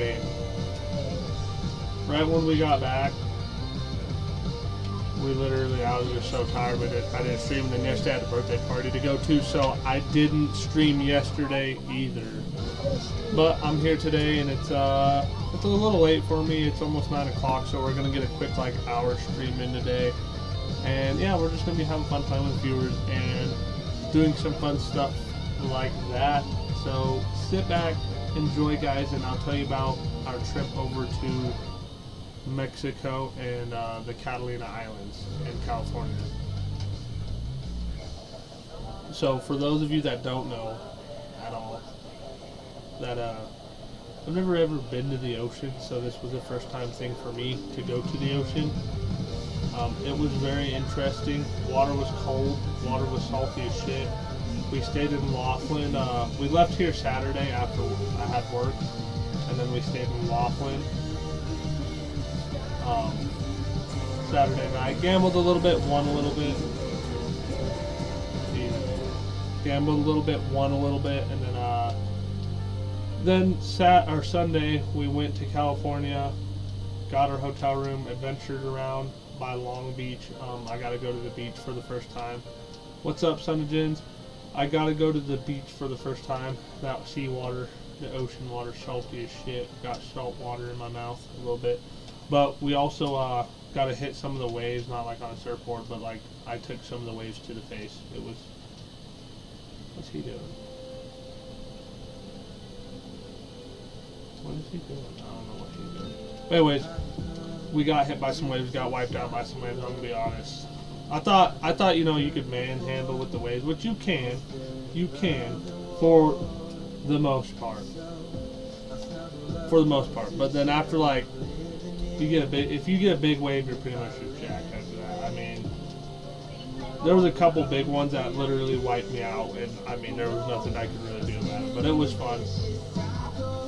mean, right when we got back, I was just so tired with it. I didn't stream, and then yesterday I had a birthday party to go to, so I didn't stream yesterday either. But I'm here today, and it's a little late for me. It's almost 9 o'clock, so we're gonna get a quick hour stream in today. And yeah, we're just gonna be having fun playing with viewers and doing some fun stuff like that. So sit back, enjoy, guys, and I'll tell you about our trip over to Mexico and the Catalina Islands in California. So for those of you that don't know at all, that I've never ever been to the ocean, so this was a first time thing for me to go to the ocean. It was very interesting. Water was cold, water was salty as shit. We stayed in Laughlin. We left here Saturday after I had work, and then we stayed in Laughlin Saturday night. Gambled a little bit, won a little bit. Gambled a little bit, won a little bit, and then Sunday we went to California, got our hotel room, adventured around by Long Beach. I got to go to the beach for the first time. What's up, Son of Jins? I got to go to the beach for the first time. That seawater, the ocean water, salty as shit. Got salt water in my mouth a little bit. But we also got to hit some of the waves, not like on a surfboard, but like I took some of the waves to the face. It was... What's he doing? What is he doing? I don't know what he's doing. But anyways, we got hit by some waves, got wiped out by some waves, I'm gonna be honest. I thought you could manhandle with the waves, which you can for the most part. But then after if you get a big wave, you're pretty much just jacked after that. I mean, there was a couple big ones that literally wiped me out, and I mean, there was nothing I could really do about it, but it was fun.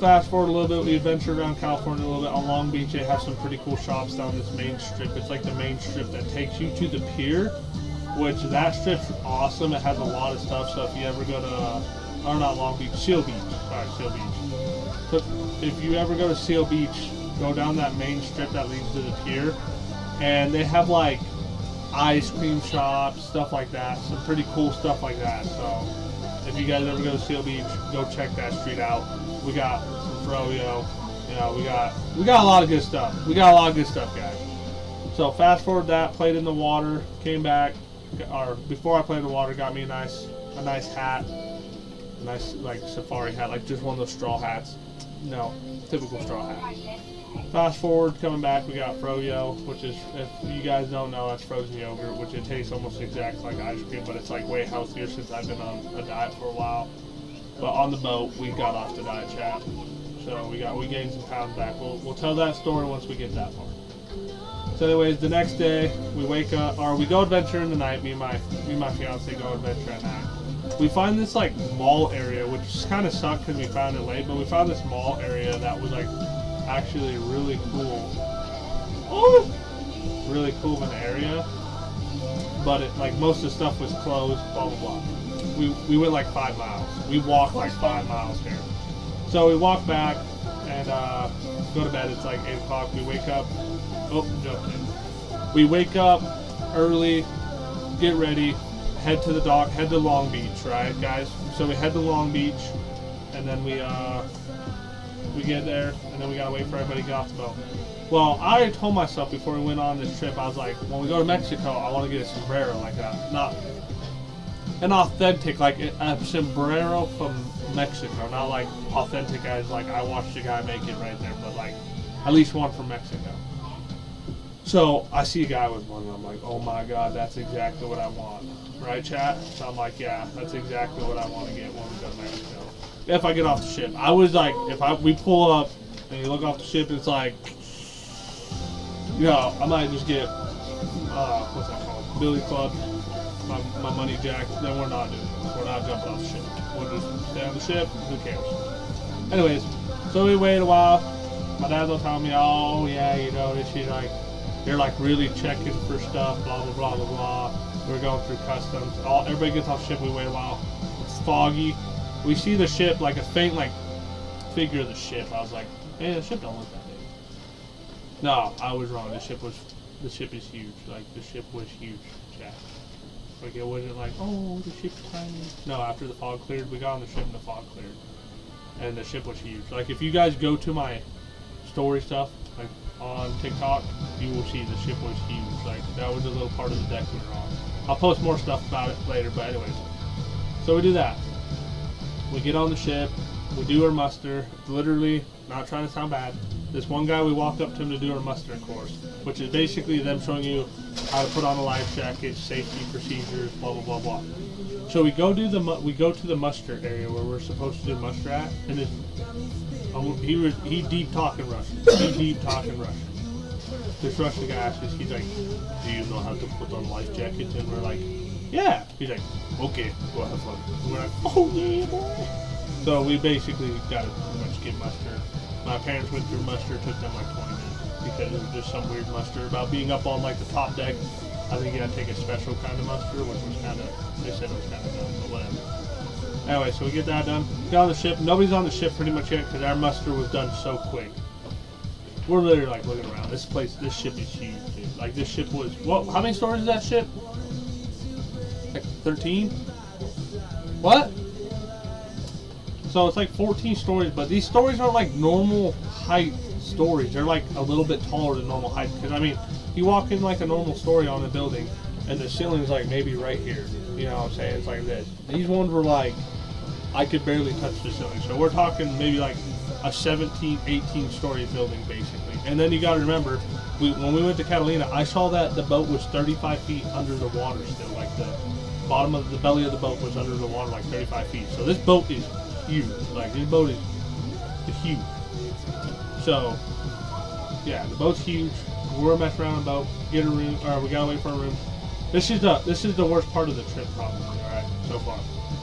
Fast forward a little bit, we adventured around California a little bit. On Long Beach, they have some pretty cool shops down this main strip. It's like the main strip that takes you to the pier, which that strip's awesome. It has a lot of stuff, so if you ever go to, or not Long Beach, Seal Beach. So if you ever go to Seal Beach, go down that main strip that leads to the pier, and they have like ice cream shops, stuff like that. Some pretty cool stuff like that. So if you guys ever go to Seal Beach, go check that street out. We got some froyo, we got a lot of good stuff. Guys. So fast forward that, played in the water, came back, or before I played in the water, got me a nice hat, a nice like safari hat, like just one of those straw hats. No, typical straw hat. Fast forward, coming back, we got froyo, which is, if you guys don't know, that's frozen yogurt, which it tastes almost exactly like ice cream, but it's like way healthier since I've been on a diet for a while. But on the boat, we got off the diet, chat. So we gained some pounds back. We'll tell that story once we get that far. So anyways, the next day we wake up, or we go adventure in the night. Me and my fiance go adventure at night. We find this like mall area, which kind of sucked because we found it late. But we found this mall area that was like actually really cool. Oh, really cool of an area. But it like most of the stuff was closed. Blah blah blah. We went like 5 miles. We walked like 5 miles here. So we walk back and go to bed. It's like 8 o'clock. We wake up. Oh, jumped in. We wake up early, get ready, head to the dock, head to Long Beach, right, guys? So we head to Long Beach, and then we get there, and then we gotta wait for everybody to get off the boat. Well, I told myself before we went on this trip, I was like, when we go to Mexico, I want to get a sombrero like that, not an authentic, like a sombrero from Mexico, not like authentic as like I watched a guy make it right there, but like at least one from Mexico. So I see a guy with one, and I'm like, oh my god, that's exactly what I want, right, chat? So I'm like, yeah, that's exactly what I want to get when we go to Mexico. If I get off the ship, I was like, we pull up and you look off the ship, it's like, I might just get what's that called, Billy Club. My money jacked, then we're not doing it. We're not jumping off the ship. We'll just stay on the ship, who cares? Anyways, so we wait a while. My dad will tell me, oh yeah, they're like really checking for stuff, blah blah blah blah blah. We're going through customs. Everybody gets off the ship, we wait a while. It's foggy. We see the ship like a faint figure of the ship. I was like, man, the ship don't look that big. No, I was wrong. The ship is huge. Like, the ship was huge, chat. Like, it wasn't like, oh, the ship's tiny. No, after the fog cleared, we got on the ship and the fog cleared. And the ship was huge. Like, if you guys go to my story stuff, like, on TikTok, you will see the ship was huge. Like, that was a little part of the deck we were on. I'll post more stuff about it later, but anyways. So we do that. We get on the ship. We do our muster. Literally, not trying to sound bad. This one guy, we walked up to him to do our muster course, which is basically them showing you how to put on a life jacket, safety procedures, blah blah blah blah. So we go to the muster area where we're supposed to do muster at, and he deep talking Russian. This Russian guy asks us, he's like, "Do you know how to put on life jackets?" And we're like, "Yeah." He's like, "Okay, go have fun." And we're like, "Oh yeah, boy." So we basically got to pretty much get muster. My parents went through muster, took them like 20 minutes because it was just some weird muster about being up on like the top deck. I think you had to take a special kind of muster, which was kind of, they said it was kind of dumb, but whatever. Anyway, so we get that done. Get on the ship. Nobody's on the ship pretty much yet because our muster was done so quick. We're literally like looking around. This ship is huge, dude. Like this ship was, what? How many stories is that ship? Like 13? What? So it's like 14 stories, but these stories aren't like normal height stories. They're like a little bit taller than normal height. Because I mean, you walk in like a normal story on a building, and the ceiling's like maybe right here. You know what I'm saying? It's like this. These ones were like, I could barely touch the ceiling. So we're talking maybe like a 17, 18 story building basically. And then you got to remember, when we went to Catalina, I saw that the boat was 35 feet under the water still. Like the bottom of the belly of the boat was under the water like 35 feet. So this boat is huge. Like this boat is huge. So yeah, the boat's huge. We're messing around in the boat, get a room, or we gotta wait for a room. This is the worst part of the trip probably, alright, so far.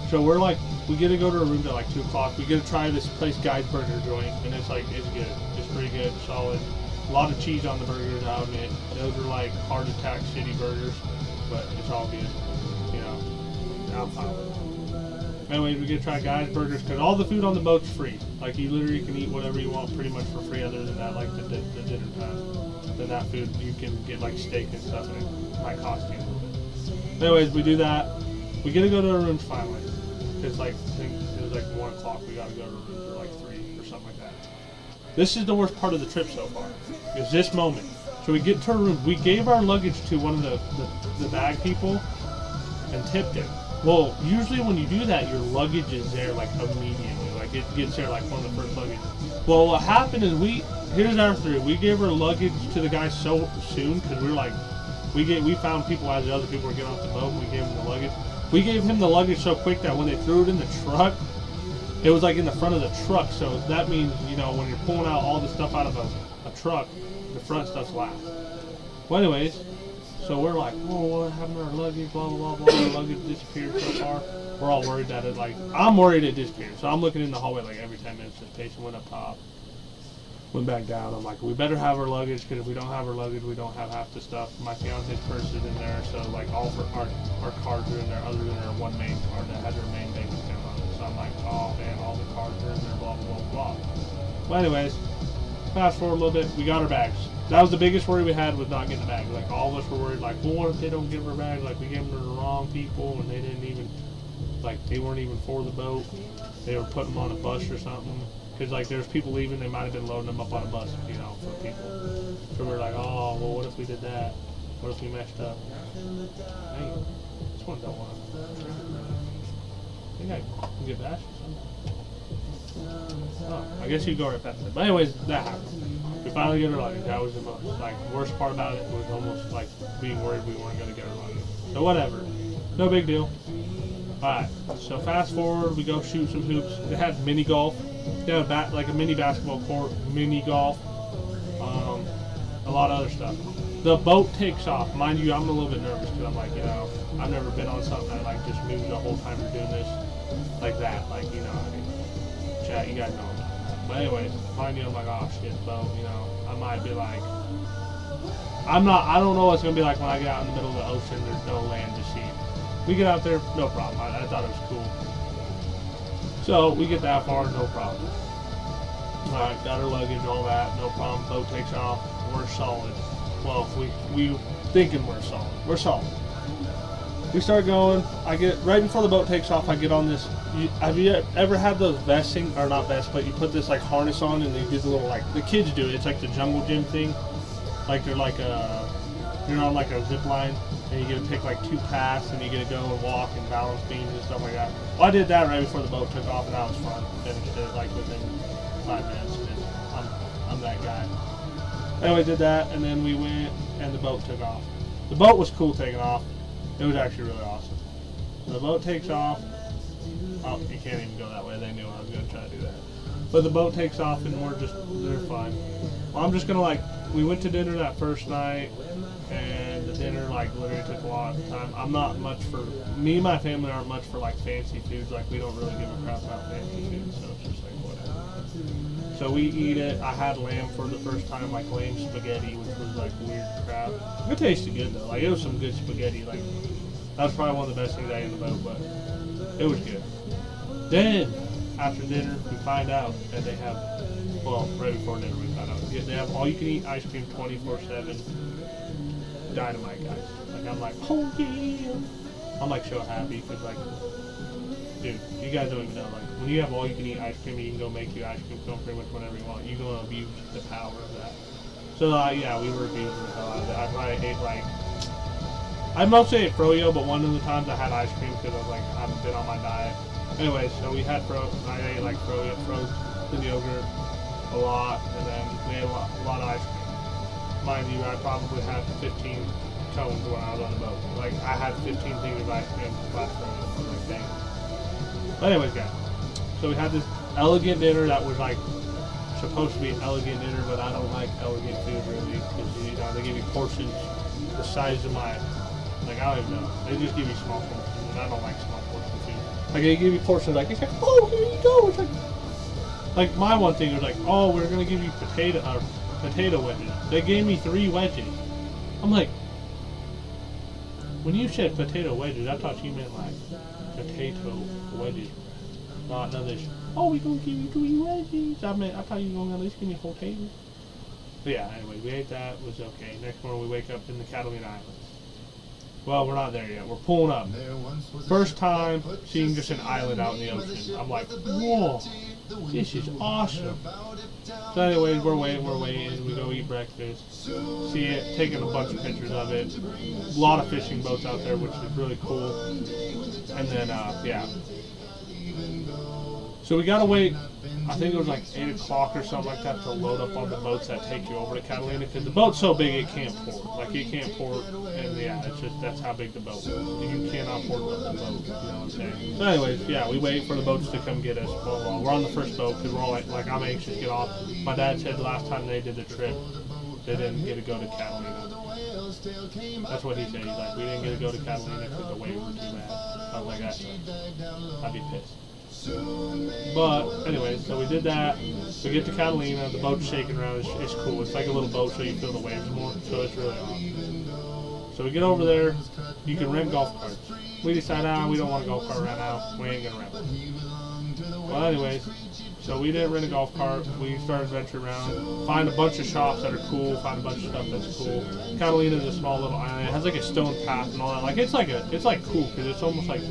So we're like, we get to go to a room at like 2 o'clock. We get to try this place, Guy's Burger Joint, and it's like, it's good. It's pretty good, solid. A lot of cheese on the burgers, I'll admit. Those are like heart attack city burgers, but it's all good. You know, I'm fine with it. Anyways, we get to try Guy's Burgers because all the food on the boat's free. Like you literally can eat whatever you want pretty much for free other than that, like the dinner time. Then that food, you can get like steak and stuff and it might cost you a little bit. Anyways, we do that. We get to go to our rooms finally. It's like, I think it was like 1 o'clock. We got to go to our rooms or like 3 or something like that. This is the worst part of the trip so far. Is this moment. So we get to our room. We gave our luggage to one of the bag people and tipped him. Well, usually when you do that, your luggage is there like immediately. Like it gets there like one of the first luggage. Well, what happened is here's our theory. We gave our luggage to the guy so soon because we were like, we found people as the other people were getting off the boat. We gave him the luggage. We gave him the luggage so quick that when they threw it in the truck, it was like in the front of the truck. So that means, you know, when you're pulling out all the stuff out of a truck, the front stuff's last. Well, anyways. So we're like, whoa, what happened to our luggage, blah, blah, blah, blah, our luggage disappeared so far. We're all worried that it, like, I'm worried it disappeared. So I'm looking in the hallway, like, every 10 minutes. This patient went up top, went back down. I'm like, we better have our luggage, because if we don't have our luggage, we don't have half the stuff. My fiance's purse is in there, so, like, all of our cards are in there, other than our one main card that has our main bank account on it. So I'm like, oh, man, all the cards are in there, blah, blah, blah, blah. Well, anyways, fast forward a little bit, we got our bags. That was the biggest worry we had, was not getting the bag. Like, all of us were worried, like, well, what if they don't give our bag? Like, we gave them to the wrong people, and they didn't even, like, they weren't even for the boat. They were putting them on a bus or something. Because, like, there's people leaving, they might have been loading them up on a bus, you know, for people. So we're like, oh, well, what if we did that? What if we messed up? Hey, this one don't want to. I think I can get bashed or something. Oh, I guess you go right past it. But anyways, that happened. We finally get our luggage. That was the most, like, worst part about it was almost like being worried we weren't going to get our luggage. So whatever. No big deal. Alright, so fast forward, we go shoot some hoops. They had mini golf. They had like a mini basketball court, mini golf, a lot of other stuff. The boat takes off. Mind you, I'm a little bit nervous because I'm like, you know, I've never been on something that like just moves the whole time you're doing this like that. Like, you know, I mean, chat, you guys know about that. But anyways, mind you, I'm like, oh shit, boat, you know, I might be like, I don't know what it's going to be like when I get out in the middle of the ocean, there's no land to see. We get out there, no problem. I thought it was cool. So we get that far, no problem. Alright, got our luggage, all that, no problem. Boat takes off. We're solid. Well, we thinking we're solid. We're solid. We start going. I get right before the boat takes off. I get on this. Have you ever had those vesting, or not vests, but you put this like harness on and you do the little like the kids do it. It's like the jungle gym thing. Like you're on like a zip line and you get to pick like 2 paths and you get to go and walk and balance beams and stuff like that. Well, I did that right before the boat took off and that was fun. Finished it like within 5 minutes. I'm that guy. Anyway, did that and then we went and the boat took off. The boat was cool taking off. It was actually really awesome. The boat takes off. Oh, you can't even go that way. They knew I was going to try to do that. But the boat takes off and they're fine. Well, I'm just going to like, we went to dinner that first night and the dinner like literally took a lot of time. I'm not much for, me and my family aren't much for like fancy foods. Like we don't really give a crap about fancy food, so it's just like whatever. So we eat it. I had lamb for the first time, like lamb spaghetti, which was like weird crap. It tasted good though. Like it was some good spaghetti. Like that was probably one of the best things I ate in the boat, but it was good. Then after dinner, we find out that they have, well, right before dinner we found out they have all you can eat ice cream 24/7. Dynamite, guys. Like I'm like, oh yeah. I'm like so happy because like, dude, you guys don't even know. Like when you have all you can eat ice cream, you can go make you ice cream cone pretty much whenever you want. You're gonna abuse the power of that. So yeah, we were abusing the hell out of it. I probably ate like, I mostly ate froyo, but one of the times I had ice cream because I was like, I haven't been on my diet. Anyway, so we had I ate like frozen yogurt a lot, and then we ate a lot of ice cream. Mind you, I probably had 15 cones when I was on the boat. Like I had 15 things of ice cream last night. I was like, dang. But anyways, guys, so we had this elegant dinner that was like supposed to be an elegant dinner, but I don't like elegant food really because they give you portions the size of my, like I don't even know. They just give you small portions, and I don't like small portion food. Like they give you portions like it's like, oh, here you go. It's like my one thing was like, oh, we're gonna give you potato wedges. They gave me 3 wedges. I'm like, when you said potato wedges, I thought you meant like potato wedges. Not none of this. Oh, we gonna give you 3 wedges. I thought you were gonna at least give me potatoes. But yeah, anyway, we ate that. It was okay. Next morning we wake up in the Catalina Islands. Well, we're not there yet. We're pulling up. First time seeing just an island out in the ocean. I'm like, whoa, this is awesome. So anyways, we're waiting. We go eat breakfast. See it, taking a bunch of pictures of it. A lot of fishing boats out there, which is really cool. And then, yeah. So we gotta wait, I think it was like 8 o'clock or something like that to load up on the boats that take you over to Catalina, because the boat's so big it can't port. Like it can't port, and yeah, it's just, that's how big the boat is. You cannot port the boat, you know what I'm saying? So anyways, yeah, we wait for the boats to come get us. Well, we're on the first boat because we're all like I'm anxious to get off. My dad said last time they did the trip, they didn't get to go to Catalina. That's what he said. He's like, we didn't get to go to Catalina because the waves were too bad. I was like, that sucks. I'd be pissed. But anyway, so we did that. We get to Catalina. The boat's shaking around. It's cool. It's like a little boat, so you feel the waves more. So it's really awesome. So we get over there. You can rent golf carts. We decide, we don't want a golf cart right now. We ain't gonna rent one. Well, anyways, so we didn't rent a golf cart. We started venturing around, find a bunch of shops that are cool, find a bunch of stuff that's cool. Catalina is a small little island. It has like a stone path and all that. Like it's like cool because it's almost like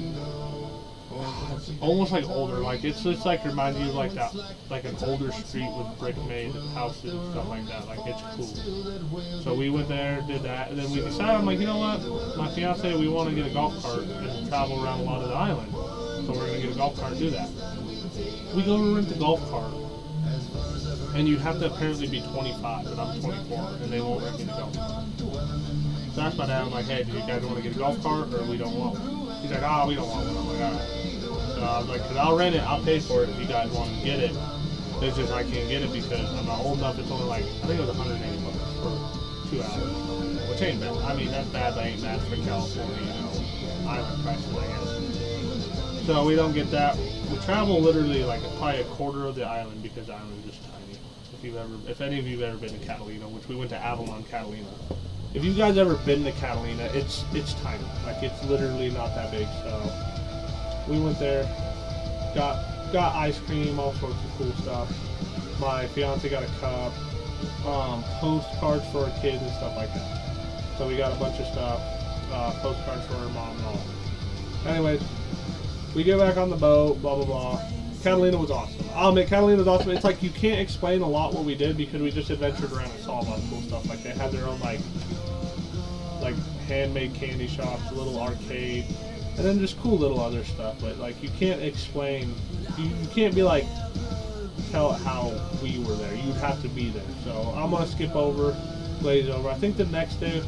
older. Like it's like reminds you of like that, like an older street with brick made houses and stuff like that. Like it's cool. So we went there, did that, and then we decided, I'm like, you know what? My fiance, we want to get a golf cart and travel around a lot of the island. So we're gonna get a golf cart and do that. We go to rent the golf cart, and you have to apparently be 25, and I'm 24, and they won't rent me the golf cart. So I asked my dad, I'm like, hey, do you guys want to get a golf cart, or we don't want one? He's like, we don't want one. I'm like, all right. So I was like, because I'll rent it, I'll pay for it if you guys want to get it. It's just I can't get it because I'm not old enough. It's only like, I think it was $180 for 2 hours, which ain't bad. I mean, that's bad, but ain't bad for California, you know, island prices, I guess. So we don't get that. We travel literally like probably a quarter of the island because the island is just tiny. If any of you have ever been to Catalina, which we went to Avalon, Catalina. If you guys ever been to Catalina, it's tiny. Like it's literally not that big. So we went there, got ice cream, all sorts of cool stuff. My fiance got a cup, postcards for her kids and stuff like that. So we got a bunch of stuff, postcards for her mom and all. Anyways, we get back on the boat, blah blah blah. Catalina was awesome. I'll admit, Catalina was awesome. It's like you can't explain a lot what we did because we just adventured around and saw a lot of cool stuff. Like they had their own like handmade candy shops, a little arcade, and then just cool little other stuff. But like you can't explain, you can't be like tell how we were there. You'd have to be there. So I'm gonna skip over, glaze over. I think the next day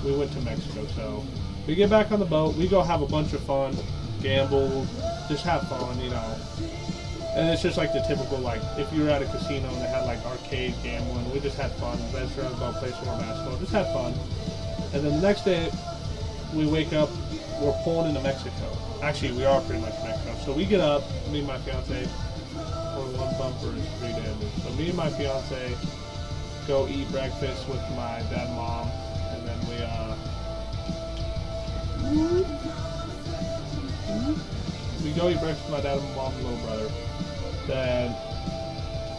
we went to Mexico. So we get back on the boat. We go have a bunch of fun, gamble, just have fun, you know. And it's just like the typical, like, if you were at a casino and they had like arcade gambling, we just had fun, venture around the boat, play some more basketball, just had fun. And then the next day, we wake up, we're pulling into Mexico. Actually, we are pretty much in Mexico. So we get up, me and my fiance, only one bumper is pretty damaged. So me and my fiance go eat breakfast with my dad and mom, and then we go eat breakfast with my dad and mom and little brother. Then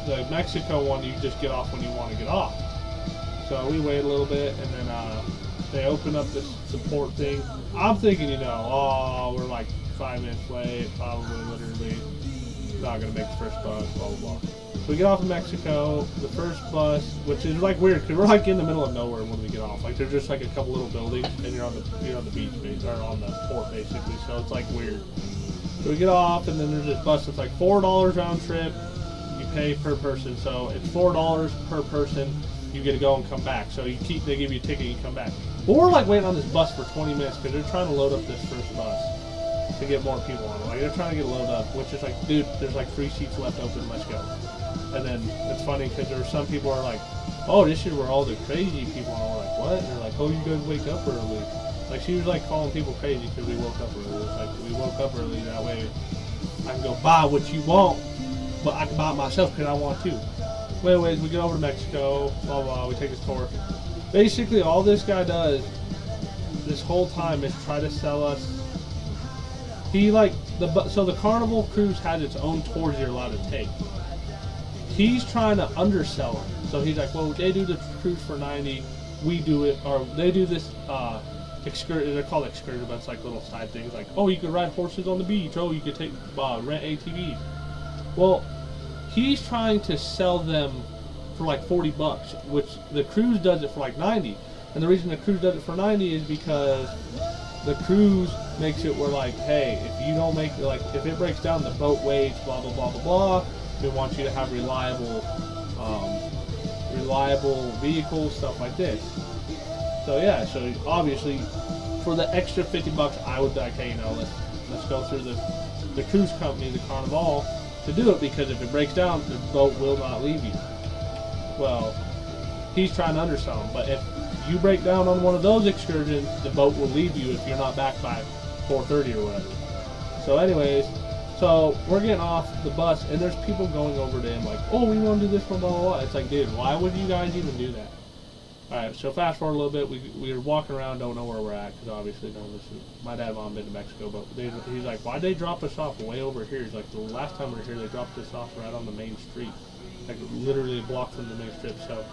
the Mexico one, you just get off when you want to get off. So we wait a little bit, and then they open up this support thing. I'm thinking, you know, oh, we're like 5 minutes late, probably literally not gonna make the first bus, blah blah blah. So we get off in Mexico, the first bus, which is like weird because we're like in the middle of nowhere when we get off. Like there's just like a couple little buildings, and you're on the beach or on the port basically. So it's like weird. So we get off, and then there's this bus that's like $4 round trip. You pay per person, so it's $4 per person. You get to go and come back. So they give you a ticket, you come back. But we're like waiting on this bus for 20 minutes because they're trying to load up this first bus to get more people on it. Like they're trying to get loaded up, which is like, dude, there's like 3 seats left open. Let's go. And then it's funny because there were some people who are like, oh, this is where all the crazy people are. And we're like, what? And they're like, oh, you guys wake up early. Like she was like calling people crazy because we woke up early. It's like we woke up early that way I can go buy what you want, but I can buy it myself because I want to. Well, anyways, we get over to Mexico, blah blah. We take this tour. Basically, all this guy does this whole time is try to sell us. So the Carnival cruise has its own tours you're allowed to take. He's trying to undersell them. So he's like, well, they do the cruise for 90, we do it, or they do this. Excursion, they're called excursions, but it's like little side things like, oh, you could ride horses on the beach, oh, you could take rent ATVs. Well, he's trying to sell them for like $40, which the cruise does it for like 90. And the reason the cruise does it for 90 is because the cruise makes it where like, hey, if you don't make, like, if it breaks down, the boat weights, blah blah blah blah blah, we want you to have reliable vehicles, stuff like this. So yeah, so obviously for the extra $50, I would be like, hey, you know, let's go through the cruise company, the Carnival, to do it, because if it breaks down, the boat will not leave you. Well, he's trying to undersell them, but if you break down on one of those excursions, the boat will leave you if you're not back by 4:30 or whatever. So anyways, so we're getting off the bus, and there's people going over to him like, oh, we want to do this one, blah blah blah. It's like, dude, why would you guys even do that? Alright, so fast forward a little bit, we were walking around, don't know where we're at, because obviously my dad and mom been to Mexico, but he's like, why'd they drop us off way over here? He's like, the last time we were here, they dropped us off right on the main street, like literally a block from the main strip. So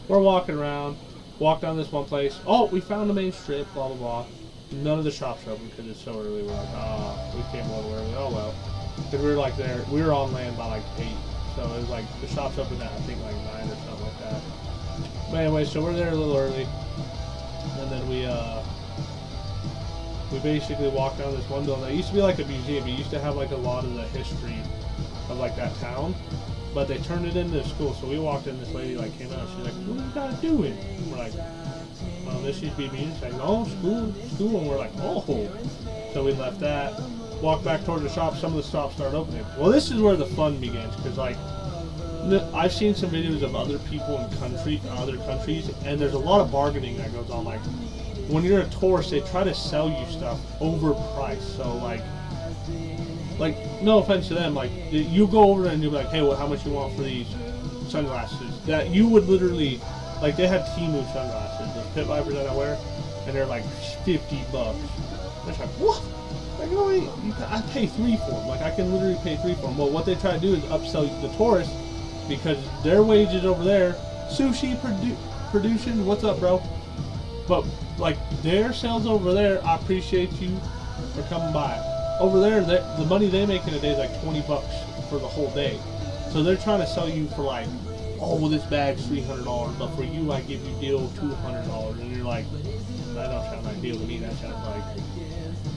we're walking around, walk down this one place, oh, we found the main strip, blah blah blah. None of the shops are open because it's so early. We're like, we came a little early, oh well. Because we were like there, we were on land by like 8, so it was like, the shops opened at I think like 9 or something like that. But anyway, so we're there a little early, and then we basically walked down this one building. It used to be like a museum. It used to have like a lot of the history of like that town, but they turned it into a school. So we walked in, this lady like came out, she's like, what are you guys doing? And we're like, well, this used to be a museum. She's like, oh, school, and we're like, oh. So we left that, walked back towards the shop. Some of the shops started opening. Well, this is where the fun begins, because like, I've seen some videos of other people in other countries, and there's a lot of bargaining that goes on. Like, when you're a tourist, they try to sell you stuff overpriced. So like no offense to them, like you go over there and you'll be like, hey, well, how much you want for these sunglasses? That you would literally, like, they had Timu sunglasses, the pit vipers that I wear, and they're like $50. They're like, what? Like, I pay $3 for them. Like, I can literally pay $3 for them. Well, what they try to do is upsell the tourists because their wages over there, sushi producing, what's up, bro? But like their sales over there, I appreciate you for coming by. Over there, the money they make in a day is like $20 for the whole day. So they're trying to sell you for like, oh, well, this bag's $300, but for you, I give you deal $200, and you're like, that don't sound like a deal to me. That sounds like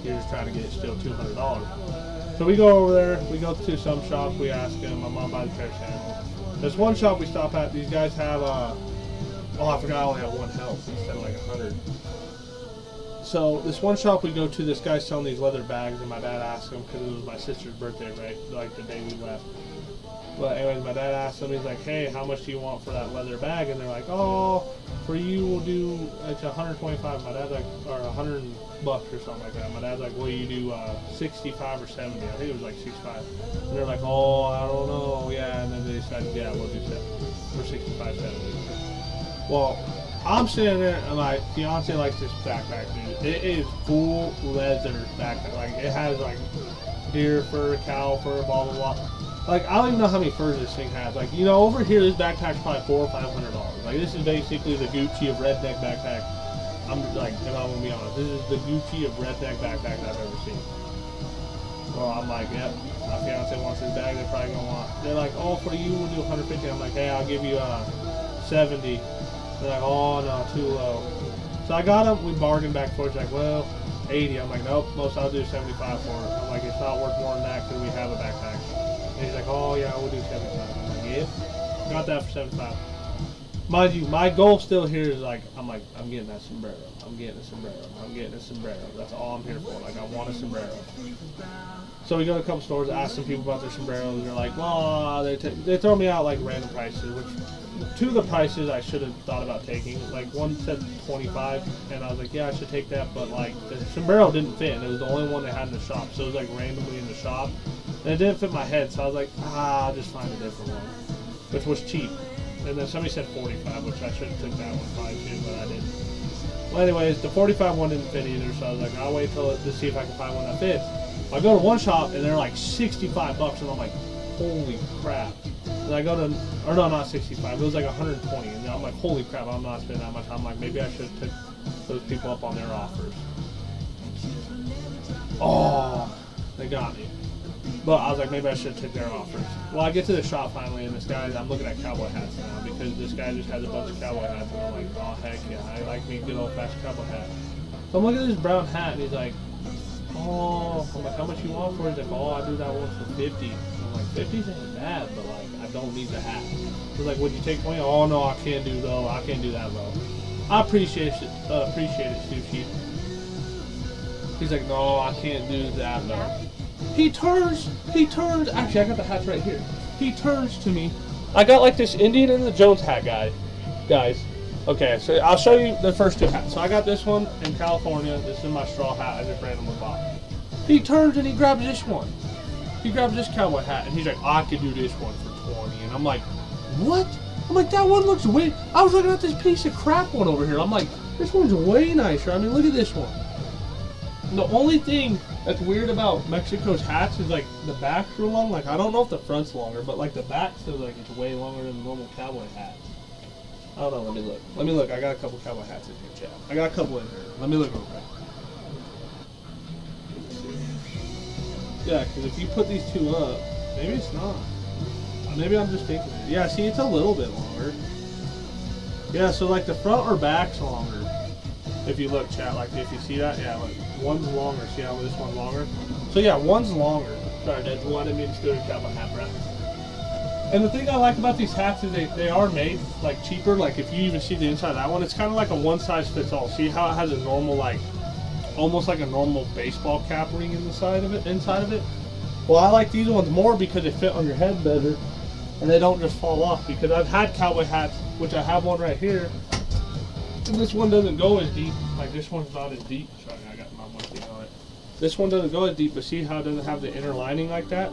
you're just trying to get still $200. So we go over there. We go to some shop. We ask them. My mom buys trash animals. There's one shop we stop at. These guys have oh, I forgot. I only have one health instead of like 100. So this one shop we go to, this guy's selling these leather bags, and my dad asked him because it was my sister's birthday, right? Like the day we left. But anyways, my dad asked him, he's like, hey, how much do you want for that leather bag? And they're like, oh, for you we'll do, it's 125. My dad's like, or $100 or something like that. My dad's like, well, you do 65 or 70. I think it was like 65. And they're like, oh, I don't know, yeah. And then they decided, yeah, we'll do 70 for 65, 70. Well, I'm sitting there, and my fiance likes this backpack, dude. It is full leather backpack. Like, it has like deer fur, cow fur, blah blah blah. Like, I don't even know how many furs this thing has. Like, you know, over here, this backpack's probably $400 or $500. Like, this is basically the Gucci of redneck backpack. I'm like, and I'm gonna be honest, this is the Gucci of redneck backpack I've ever seen. Well, I'm like, yep, my fiance wants this bag. They're probably gonna want. They're like, oh, for you, we'll do 150. I'm like, hey, I'll give you 70. They're like, oh no, too low. So I got them. We bargained back and forth. Like, well, 80. I'm like, nope, most I'll do 75 for it. I'm like, it's not worth more than that because we have a backpack. And he's like, oh yeah, we'll do 75. I'm like, yeah, got that for 75. Mind you, my goal still here is like, I'm getting that sombrero. I'm getting a sombrero. I'm getting a sombrero. That's all I'm here for. Like, I want a sombrero. So we go to a couple stores, ask some people about their sombreros, and they're like, well, they throw me out like random prices, which two of the prices I should have thought about taking. Like, one said 25, and I was like, yeah, I should take that, but like the sombrero didn't fit, and it was the only one they had in the shop, so it was like randomly in the shop, and it didn't fit my head, so I was like, I'll just find a different one, which was cheap. And then somebody said 45, which I should have took that one probably too, but I didn't. Well, anyways, the 45 one didn't fit either, so I was like, I'll wait to see if I can find one that fits. I go to one shop and they're like $65, and I'm like, holy crap. And I go to, or no, not 65, it was like 120, and I'm like, holy crap, I'm not spending that much. I'm like, maybe I should have took those people up on their offers. Oh, they got me. But I was like, maybe I should have took their offers. Well, I get to the shop finally, and this guy, I'm looking at cowboy hats now, because this guy just has a bunch of cowboy hats, and I'm like, oh, heck yeah, I like me a good old-fashioned cowboy hat. So I'm looking at this brown hat, and he's like, oh, I'm like, how much you want for it? He's like, oh, I do that one for 50. I'm like, 50's ain't bad, but like, I don't need the hat. He's like, would you take 20? Oh no, I can't do though. I can't do that low. I appreciate it, sushi. He's like, no, I can't do that though. He turns, actually I got the hats right here. He turns to me. I got like this Indiana Jones hat guys. Okay, so I'll show you the first two hats. So I got this one in California. This is my straw hat I just randomly bought. He turns and he grabs this one. He grabs this cowboy hat and he's like, I could do this one for 20. And I'm like, what? I'm like, that one looks way, I was looking at this piece of crap one over here. I'm like, this one's way nicer. I mean, look at this one. And the only thing that's weird about Mexico's hats is like the back's real long. Like, I don't know if the front's longer, but like the back feels like it's way longer than the normal cowboy hat. I don't know, let me look. I got a couple cowboy hats in here, chat. I got a couple in here. Let me look real quick. Yeah, because if you put these two up, maybe it's not. Maybe I'm just thinking it. Yeah, see, it's a little bit longer. Yeah, so like the front or back's longer. If you look, chat, like if you see that, yeah, like one's longer. See how this one's longer? So yeah, one's longer. Sorry, that's one. I mean, it's good cowboy hat, bro. And the thing I like about these hats is they are made like cheaper. Like if you even see the inside of that one, it's kind of like a one size fits all. See how it has a normal, like almost like a normal baseball cap ring inside of it. Well, I like these ones more because they fit on your head better and they don't just fall off. Because I've had cowboy hats, which I have one right here, and this one doesn't go as deep. Like this one's not as deep. Sorry, I got my monkey on it. This one doesn't go as deep, but see how it doesn't have the inner lining like that?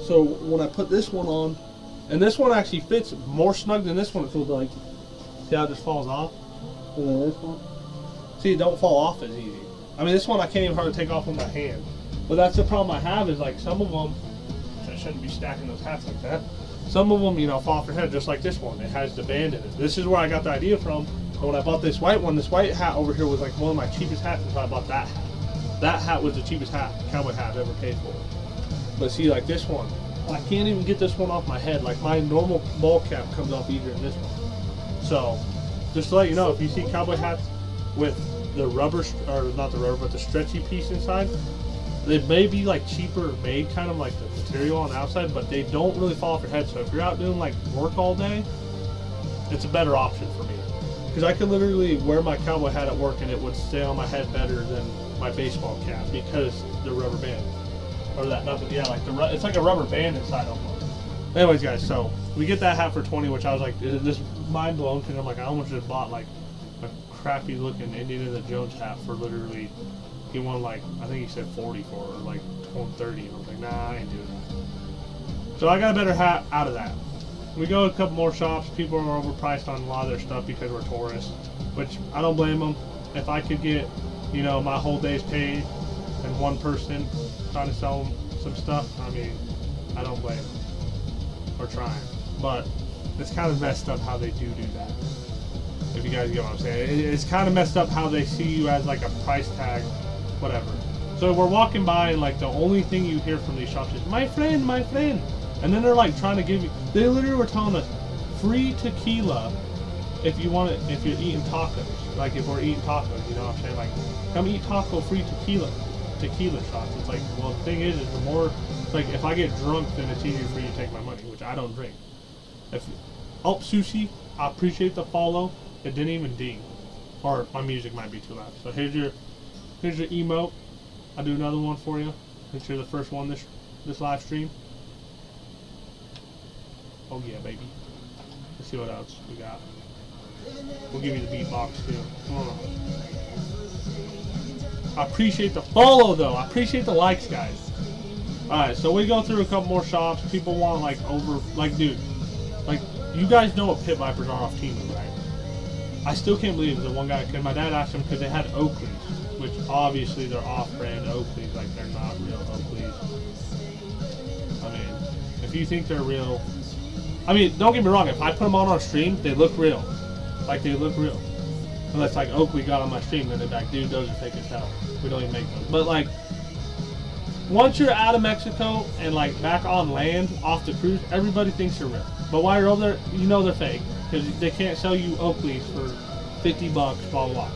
So when I put this one on, and this one actually fits more snug than this one, it feels like. See how it just falls off? And then this one. See, it don't fall off as easy. I mean, this one I can't even hardly take off with my hand. But that's the problem I have is like some of them, which I shouldn't be stacking those hats like that. Some of them, you know, fall off your head, just like this one. It has the band in it. This is where I got the idea from. But when I bought this white one, this white hat over here was like one of my cheapest hats, so I bought that hat. That hat was the cheapest hat, cowboy hat I've ever paid for. But see, like this one, I can't even get this one off my head. Like my normal ball cap comes off easier than this one. So, just to let you know, if you see cowboy hats with the rubber, or not the rubber, but the stretchy piece inside, they may be like cheaper made, kind of like the material on the outside, but they don't really fall off your head. So if you're out doing like work all day, it's a better option for me. Because I could literally wear my cowboy hat at work and it would stay on my head better than my baseball cap because the rubber band. Or that, nothing, yeah, like it's like a rubber band inside almost. Anyways, guys, so we get that hat for 20, which I was like, this mind blown, because I'm like, I almost just bought like a crappy looking Indiana Jones hat for literally, he won like, I think he said 40 for it, or like 30, and I was like, nah, I ain't doing that. So I got a better hat out of that. We go to a couple more shops. People are overpriced on a lot of their stuff because we're tourists, which I don't blame them. If I could get, you know, my whole day's paid and one person trying to sell them some stuff, I mean, I don't blame them. Or trying. But it's kind of messed up how they do that. If you guys get what I'm saying. It's kind of messed up how they see you as like a price tag, whatever. So we're walking by and like the only thing you hear from these shops is, my friend, my friend. And then they're like trying to give you, they literally were telling us, free tequila if you want it, if you're eating tacos. Like if we're eating tacos, you know what I'm saying? Like, come eat taco, free tequila shots. It's like, well, the thing is the more, like if I get drunk, then it's easier for you to take my money, which I don't drink. Sushi, I appreciate the follow. It didn't even ding. Or my music might be too loud. So here's your emote. I'll do another one for you. Since you're the first one this live stream. Oh yeah, baby. Let's see what else we got. We'll give you the beatbox too. Come on. I appreciate the follow though. I appreciate the likes, guys. Alright, so we go through a couple more shops. People want dude, like you guys know what pit vipers are off Temu, right? I still can't believe the one guy, because my dad asked him because they had Oakleys, which obviously they're off-brand Oakleys, like they're not real Oakleys. I mean, if you think they're real, I mean, don't get me wrong, if I put them on our stream, they look real. Like, they look real. Unless, like, Oakley got on my stream, then they're like, dude, those are fake as hell. We don't even make those. But, like, once you're out of Mexico and, like, back on land, off the cruise, everybody thinks you're real. But while you're over there, you know they're fake. Because they can't sell you Oakleys for $50, blah, blah, blah.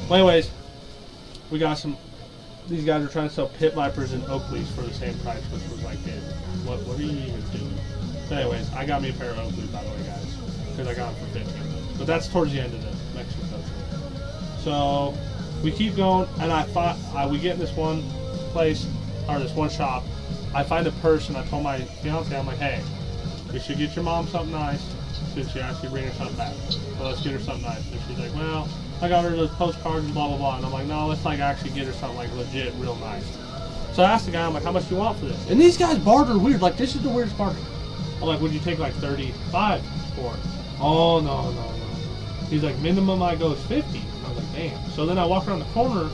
Well, anyways, we got these guys are trying to sell pit vipers and Oakleys for the same price, which was like, dude, what are you even doing? But anyways, I got me a pair of Oakleys, by the way, guys, because I got them for 15. But that's towards the end of the Mexico trip. So we keep going, and we get in this one place, or this one shop. I find a purse, and I told my fiance, I'm like, hey, you should get your mom something nice, since she asked you to bring her something back. So let's get her something nice. And she's like, well, I got her those postcards and blah, blah, blah. And I'm like, no, let's like actually get her something like legit, real nice. So I asked the guy, I'm like, how much do you want for this? And these guys barter weird. Like, this is the weirdest barter. I'm like, would you take like 35 for it? Oh, no. He's like, minimum I go is 50. I was like, damn. So then I walk around the corner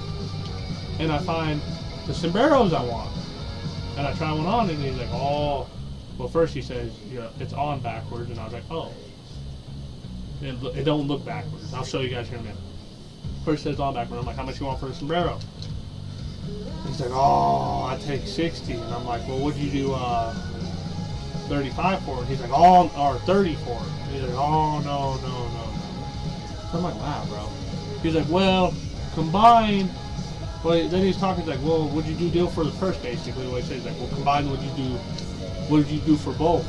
and I find the sombreros I want. And I try one on and he's like, oh. Well, first he says, yeah, it's on backwards. And I was like, oh. It don't look backwards. I'll show you guys here in a minute. First says on backwards. I'm like, how much you want for a sombrero? He's like, oh, I take 60. And I'm like, well, what'd you do 35 for it? He's like, oh, or 30 for it. He's like, oh, no. So I'm like, wow, bro. He's like, well, combined. Well, then he's talking, he's like, well, what'd you do deal for the purse, basically? What he says, like, well, combined, what did you do for both?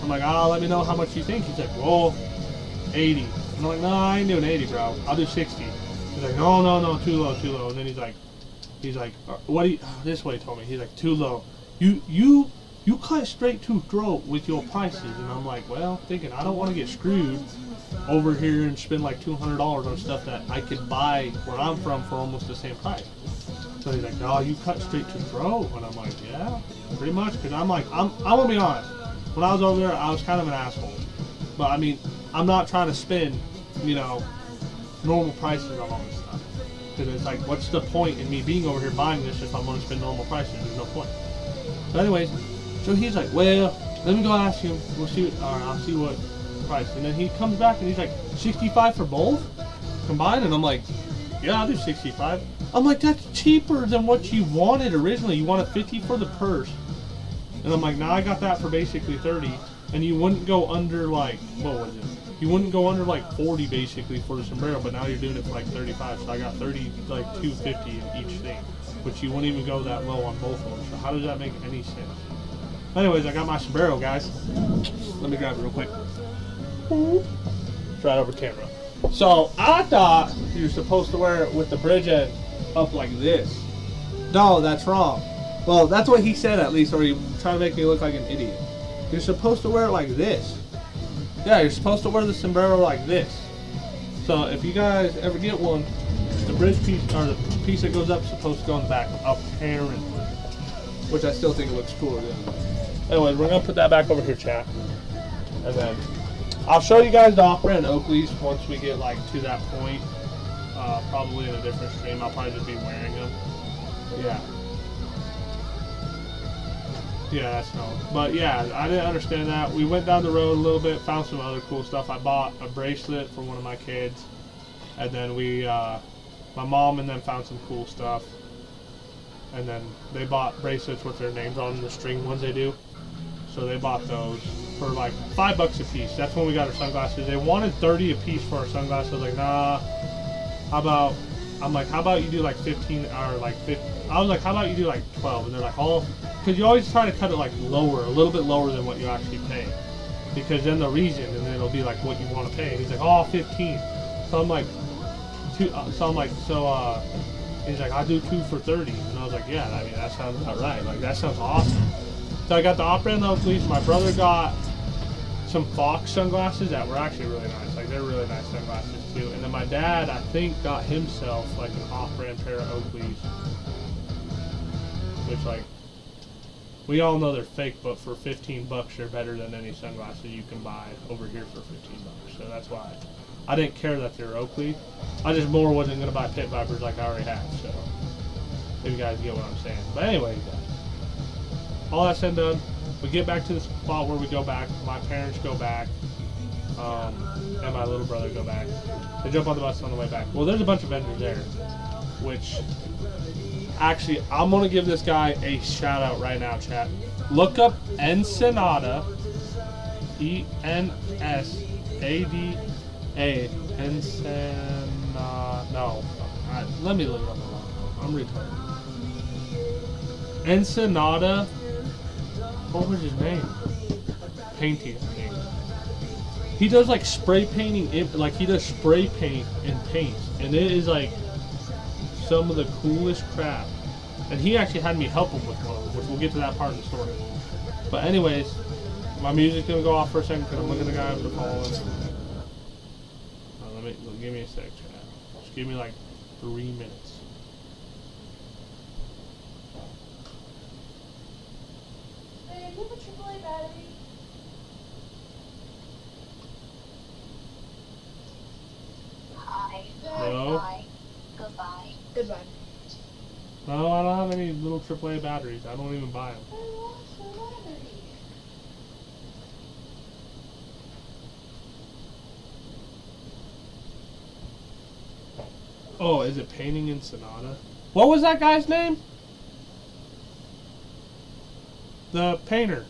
I'm like, let me know how much you think. He's like, well, 80. And I'm like, no, I ain't doing 80, bro. I'll do 60. He's like, no, too low. And then he's like, what do you, this way he told me. He's like, too low. You cut straight to throat with your prices. And I'm like, well, thinking I don't want to get screwed over here and spend like $200 on stuff that I could buy where I'm from for almost the same price. So he's like, no, you cut straight to throat. And I'm like, yeah, pretty much. Because I'm like, I'm gonna be honest. When I was over there, I was kind of an asshole. But I mean, I'm not trying to spend, normal prices on all this stuff. Because it's like, what's the point in me being over here buying this if I'm going to spend normal prices? There's no point. So anyways, so he's like, well, Let me go ask him. We'll see. Alright, I'll see what price. And then he comes back and he's like, 65 for both combined. And I'm like, yeah, I'll do 65. I'm like, that's cheaper than what you wanted originally. You wanted 50 for the purse. And I'm like, now I got that for basically 30. And you wouldn't go under like, what was it? You wouldn't go under like 40 basically for the sombrero, but now you're doing it for like 35. So I got 30, like 250 in each thing, which you wouldn't even go that low on both of them. So how does that make any sense? Anyways, I got my sombrero, guys. Let me grab it real quick. It's right over camera. So I thought you're supposed to wear it with the bridge end up like this. No, that's wrong. Well, that's what he said at least, or he tried to make me look like an idiot. You're supposed to wear it like this. Yeah, you're supposed to wear the sombrero like this. So if you guys ever get one, the bridge piece, or the piece that goes up, is supposed to go in the back, apparently. Which I still think it looks cooler than that. Anyway, we're going to put that back over here, chat. And then I'll show you guys the off-brand Oakleys once we get like to that point. Probably in a different stream. I'll probably just be wearing them. Yeah. Yeah, that's no. But yeah, I didn't understand that. We went down the road a little bit, found some other cool stuff. I bought a bracelet for one of my kids. And then my mom and them found some cool stuff. And then they bought bracelets with their names on the string ones they do. So they bought those for like $5 a piece. That's when we got our sunglasses. They wanted 30 a piece for our sunglasses. I was like, nah. How about you do like 15 or like 50? I was like, how about you do like 12? And they're like, oh, because you always try to cut it like lower, a little bit lower than what you actually pay. Because then the reason, and then it'll be like what you want to pay. And he's like, oh, 15. So I'm like, he's like, I'll do 2 for 30. And I was like, yeah, I mean, that sounds about right. Like, that sounds awesome. So I got the off-brand Oakleys. My brother got some Fox sunglasses that were actually really nice. Like, they're really nice sunglasses too. And then my dad, I think, got himself like an off-brand pair of Oakleys. Which, like, we all know they're fake, but for $15 they're better than any sunglasses you can buy over here for $15. So that's why I didn't care that they're Oakley. I just more wasn't going to buy pit vipers like I already have. So if you guys get what I'm saying. But anyway, guys, all that said and done, we get back to the spot where we go back. My parents go back, and my little brother go back. They jump on the bus on the way back. Well, there's a bunch of vendors there, which actually I'm gonna give this guy a shout out right now, chat. Look up Ensenada, Ensada, Ensenada. No, let me look it up. I'm retarded. Ensenada. What was his name? Painting. He does like spray painting, like he does spray paint and paints, and it is like some of the coolest crap. And he actually had me help him with one, which we'll get to that part of the story. But anyways, my music's gonna go off for a second because I'm looking at the guy over the phone. Give me a sec, chat. Just give me like 3 minutes. Hey, do you have a AAA battery? Hi. No. Bye. Goodbye. Goodbye. No, I don't have any little AAA batteries. I don't even buy them. I lost my battery. Oh, is it Painting in Sonata? What was that guy's name? The painter.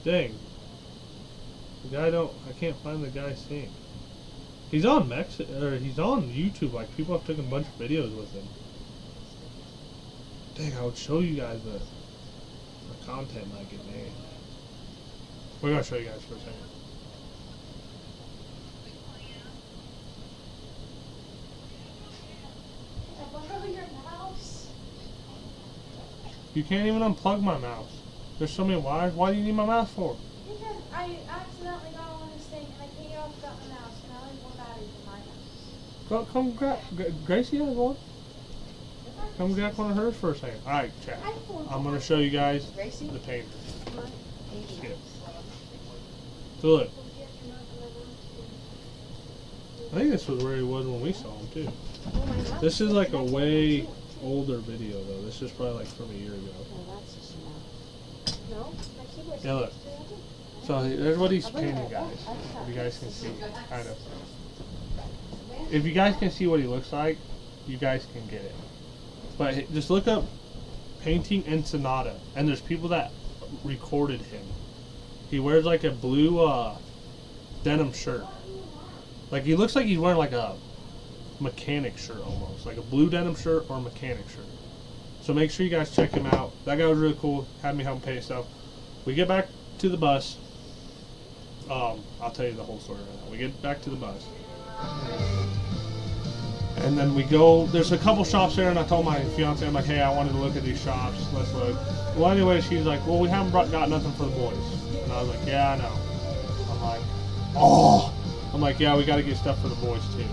Dang. The guy I can't find the guy's name. He's on he's on YouTube. Like, people have taken a bunch of videos with him. Dang, I would show you guys, but the content might get made. We're gonna show you guys for a second. I borrow your mouse. You can't even unplug my mouse. There's so many wires. Why do you need my mouse for? Because I accidentally got on this thing and I can't get off without my mouse, and I only have one battery for my mouse. Come grab. Gracie has one. Come grab one of hers for a second. All right, chat. I'm gonna show you guys the painter. Skip. So look. I think this was where he was when we saw him too. This is like a way older video though. This is probably like from a year ago. Yeah, look. So there's what he's painting, guys. If you guys can see, kind of. If you guys can see what he looks like, you guys can get it. But just look up painting Ensenada, and there's people that recorded him. He wears like a blue denim shirt. Like he looks like he's wearing like a mechanic shirt almost, like a blue denim shirt or a mechanic shirt. So make sure you guys check him out. That guy was really cool. Had me help him paint stuff. We get back to the bus. I'll tell you the whole story right now. We get back to the bus. And then we go, there's a couple shops there, and I told my fiance, I'm like, hey, I wanted to look at these shops. Let's look. Well, anyway, she's like, well, we haven't got nothing for the boys. And I was like, yeah, I know. I'm like, oh. I'm like, yeah, we got to get stuff for the boys too.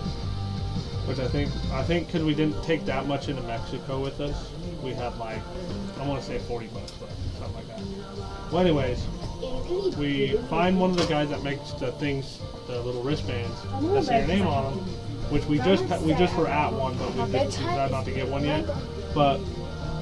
Which I think because we didn't take that much into Mexico with us, we had like, I want to say $40 left, something like that. Well, anyways, we find one of the guys that makes the things, the little wristbands that say your name on them, which we just were at one, but we decided not to get one yet. But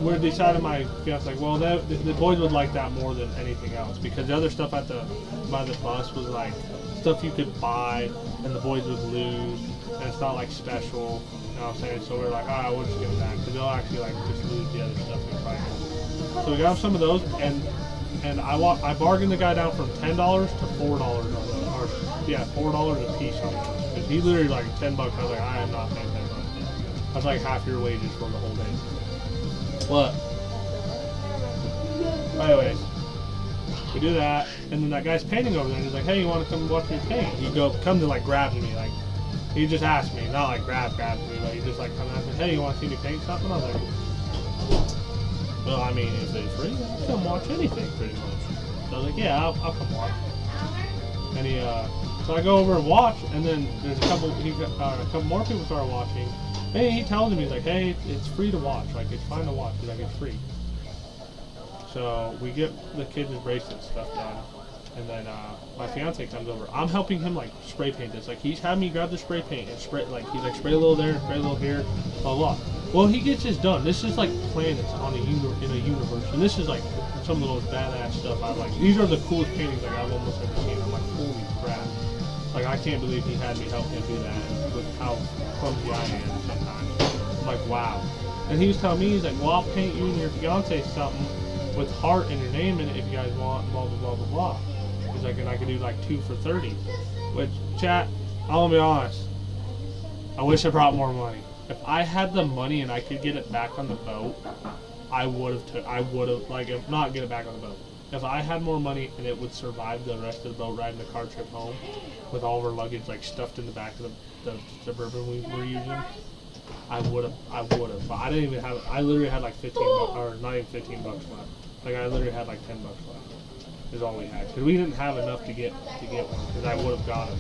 we decided, my fiance like, well, the boys would like that more than anything else, because the other stuff by the bus was like stuff you could buy and the boys would lose, and it's not like special, you know what I'm saying? So we're like, alright, we'll just give it back, because they'll actually like just lose the other stuff we probably have. So we got some of those, and I bargained the guy down from $10 to $4 on those, or yeah, $4 a piece on those, because he literally like $10. I was like, I am not paying $10. That's like half your wages for the whole day. What? Anyways, we do that, and then that guy's painting over there, and he's like, hey, you want to come watch me paint? He comes and like grabs me, like, he just asked me, not like grabs me, but he just like comes and says, hey, you want to see me paint something? I was like, well, I mean, if it's free, I'll come watch anything, pretty much. So I was like, yeah, I'll come watch. And so I go over and watch, and then there's a couple more people start watching. And he tells me, he's like, hey, it's free to watch. Like, it's fine to watch. He's like, it's free. So we get the kids' bracelet stuff done. And then my fiance comes over. I'm helping him, like, spray paint this. Like, he's had me grab the spray paint and spray, like, he's like, spray a little there, spray a little here, blah, blah. Well, he gets this done. This is, like, planets on in a universe. And this is, like, some of the most badass stuff I've, like, these are the coolest paintings, like, I've almost ever seen. I'm like, holy crap. Like, I can't believe he had me help him do that with how clumsy I am sometimes. I'm like, wow. And he was telling me, he's like, well, I'll paint you and your fiance something with heart and your name in it if you guys want, blah, blah, blah, blah, blah. He's like, and I could do like 2 for $30. Which, chat, I'll be honest, I wish I brought more money. If I had the money and I could get it back on the boat, I would have, like, if not get it back on the boat. If I had more money and it would survive the rest of the boat ride and the car trip home with all of our luggage like stuffed in the back of the Suburban we were using, I would have. But I didn't even have, I literally had like $15, or not even $15 left. Like I literally had like $10 left. Is all we had. Because we didn't have enough to get one, because I would have got it.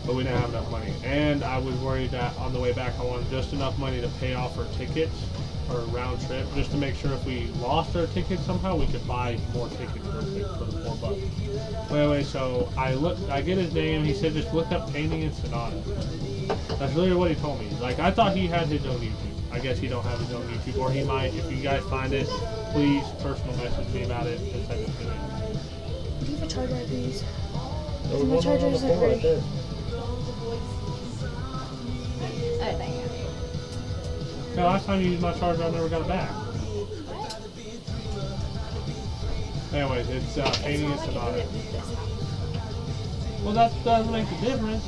But we didn't have enough money. And I was worried that on the way back I wanted just enough money to pay off our tickets, or round trip, just to make sure if we lost our tickets somehow, we could buy more tickets for the $4. Anyway, so I get his name, he said just look up painting Ensenada. That's literally what he told me. Like, I thought he had his own YouTube. I guess he don't have his own YouTube, or he might. If you guys find it, please personal message me about it and send it to me. Do you have a charger, please? My charger isn't ready. Oh, thank you. The last time you used my charger, I never got it back. Anyways, it's painting Ensenada. Well, that doesn't make a difference.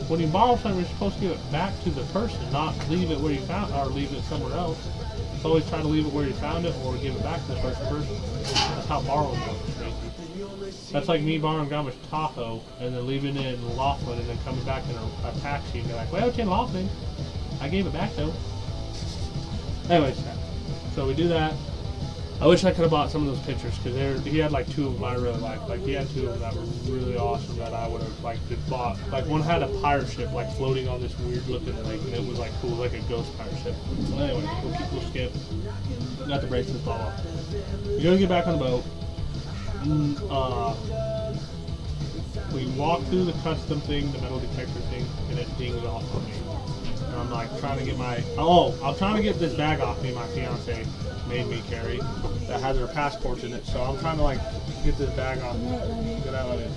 When you borrow something, you're supposed to give it back to the person, not leave it where you found, or leave it somewhere else. It's always try to leave it where you found it, or give it back to the first person. That's how borrowing works. That's like me borrowing Grandma's Tahoe and then leaving it in Laughlin and then coming back in a taxi and be like, well, it's in Laughlin. I gave it back though. Anyways, so we do that. I wish I could have bought some of those pictures, because he had like 2 of them I really liked. Like he had 2 of them that were really awesome that I would have like just bought. Like one had a pirate ship like floating on this weird looking lake, and it was like cool, like a ghost pirate ship. Well, anyway, we'll skip. Got the bracelets, blah blah. We're gonna get back on the boat. We walk through the custom thing, the metal detector thing, and it dings off on me. And I'm like trying to get I'm trying to get this bag off me. My fiance made me carry that has her passports in it. So I'm trying to like get this bag off me. Get out of it.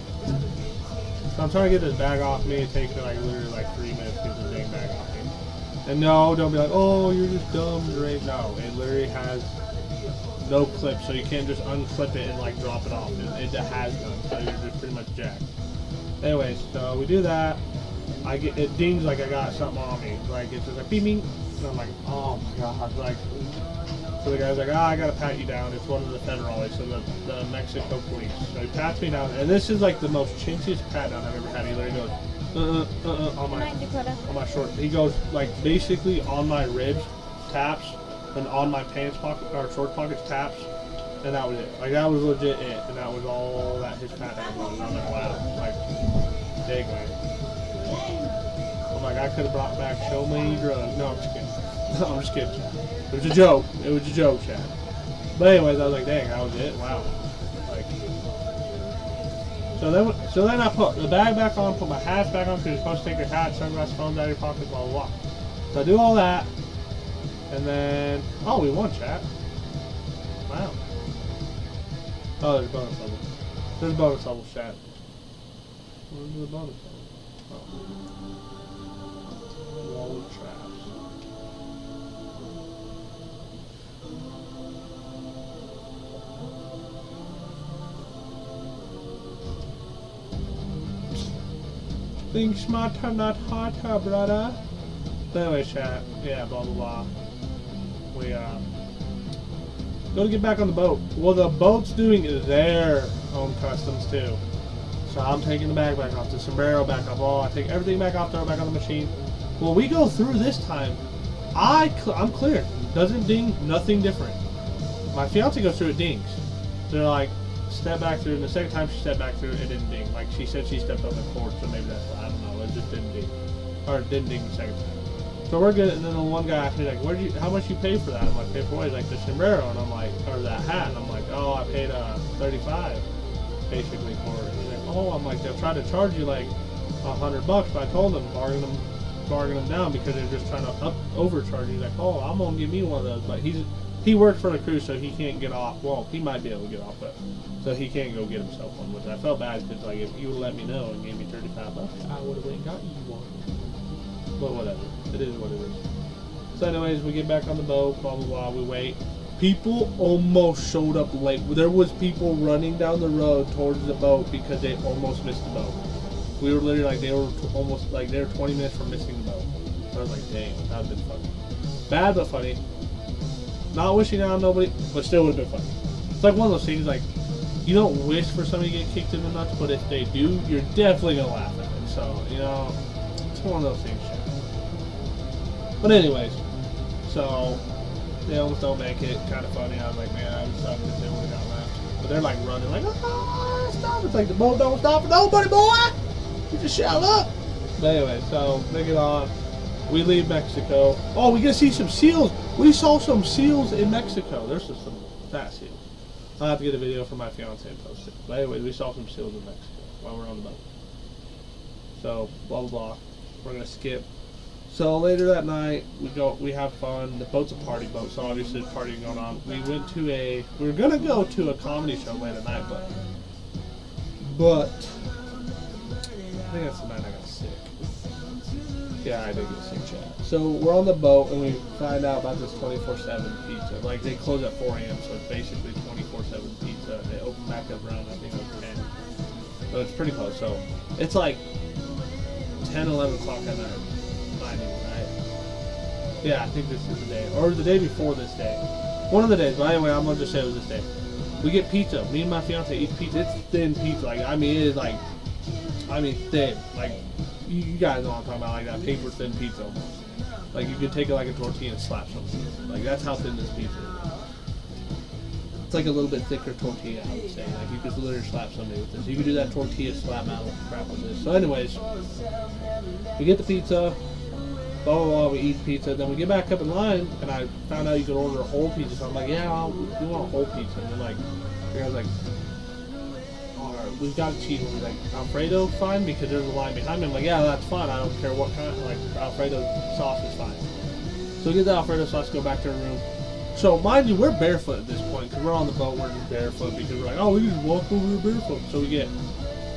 So I'm trying to get this bag off me. It takes me like literally like 3 minutes to get this dang bag off me. And no, don't be like, oh, you're just dumb, right? No, it literally has no clip, so you can't just unclip it and like drop it off. It has none, so you're just pretty much jacked. Anyways, so we do that. It dings like I got something on me. Like it's just like beep beep. And I'm like, oh my god. Like, so the guy's like, I gotta pat you down. It's one of the federales, so the Mexico police. So he pats me down, and this is like the most chintziest pat down I've ever had. He literally goes, on my short. He goes like basically on my ribs, taps, and on my pants pocket or short pockets taps, and that was it. Like that was legit it, and that was all that his pat down was. And I'm like, wow, like, dang man. I'm like, I could have brought back so many drugs. No, I'm just kidding. No, I'm just kidding. It was a joke. It was a joke, Chad. But anyways, I was like, dang, that was it. Wow. Like, so then I put the bag back on, put my hat back on because you're supposed to take your hat, sunglasses, phones out of your pocket, blah blah blah. So I do all that, and then we won, chat. Wow. Oh, there's bonus level. There's bonus level, chat. Where's the bonus level? Wall of traps. Think smarter, not harder, brother. But anyway, chat. Yeah, blah blah blah. We go to get back on the boat. Well, the boat's doing their own customs too. So I'm taking the bag back off, the sombrero back off. I take everything back off, throw it back on the machine. Well, we go through this time. I'm clear. Doesn't ding, nothing different. My fiance goes through, it dings. So they're like, step back through, and the second time she stepped back through, it didn't ding. Like she said she stepped on the cord, so maybe that's why. I don't know. It just didn't ding. Or it didn't ding the second time. So we're good, and then the one guy asked me, like, how much you pay for that? I'm like, pay for what? He's like, the sombrero, and I'm like, or that hat, and I'm like, oh, I paid $35, basically, for it. He's like, oh, I'm like, they'll try to charge you like $100, but I told them, bargain them down because they're just trying to overcharge you. He's like, oh, I'm gonna give me one of those, but he worked for the crew, so he can't get off. Well, he might be able to get off, but so he can't go get himself one. Which I felt bad because like if you would let me know and gave me $35, I would have went and got you one. But whatever, it is what it is. So anyways, we get back on the boat, blah blah blah. We wait. People almost showed up late. There was people running down the road towards the boat because they almost missed the boat. We were literally like they were 20 minutes from missing the boat. I was like, dang, that would have been funny. Bad but funny. Not wishing out on nobody, but still would have been funny. It's like one of those things like you don't wish for somebody to get kicked in the nuts, but if they do, you're definitely gonna laugh at it. So it's one of those things. But anyways, so they almost don't make it. Kind of funny. I was like, man, I would suck if they would have got left. But they're like running, like, stop! It's like the boat don't stop for nobody, boy. You just shout up. But anyway, so they get on. We leave Mexico. Oh, we get to see some seals. We saw some seals in Mexico. There's just some fat seals. I'll have to get a video from my fiance and post it. But anyway, we saw some seals in Mexico while we're on the boat. So, blah, blah, blah. We're going to skip. So later that night, we have fun. The boat's a party boat, so obviously there's partying going on. We were going to go to a comedy show later at night, but I think that's the night I got sick. Yeah, I did get sick, chat. So we're on the boat, and we find out about this 24/7 pizza. Like, they close at 4 a.m., so it's basically 24/7 pizza. They open back up around, I think it was 10. So it's pretty close. So it's like 10, 11 o'clock at night. Right? Yeah, I think this is the day. Or the day before this day. One of the days. But anyway, I'm going to just say it was this day. We get pizza. Me and my fiance eat pizza. It's thin pizza. Like, it is like, thin. Like, you guys know what I'm talking about. Like that paper thin pizza almost. Like, you could take it like a tortilla and slap something. Like, that's how thin this pizza is. It's like a little bit thicker tortilla, I would say. Like, you could literally slap somebody with this. You could do that tortilla slap out crap with this. So anyways, we get the pizza. Blah, blah, blah, we eat pizza. Then we get back up in line, and I found out you could order a whole pizza. So I'm like, yeah, we want a whole pizza. And then, like, the guy's like, we've got to cheese. And he's like, Alfredo, fine, because there's a line behind me. I'm like, yeah, that's fine. I don't care what kind. Like, Alfredo sauce is fine. So we get the Alfredo sauce, go back to our room. So, mind you, we're barefoot at this point, because we're on the boat, we're just barefoot, because we're like, oh, we can just walk over here barefoot. So we get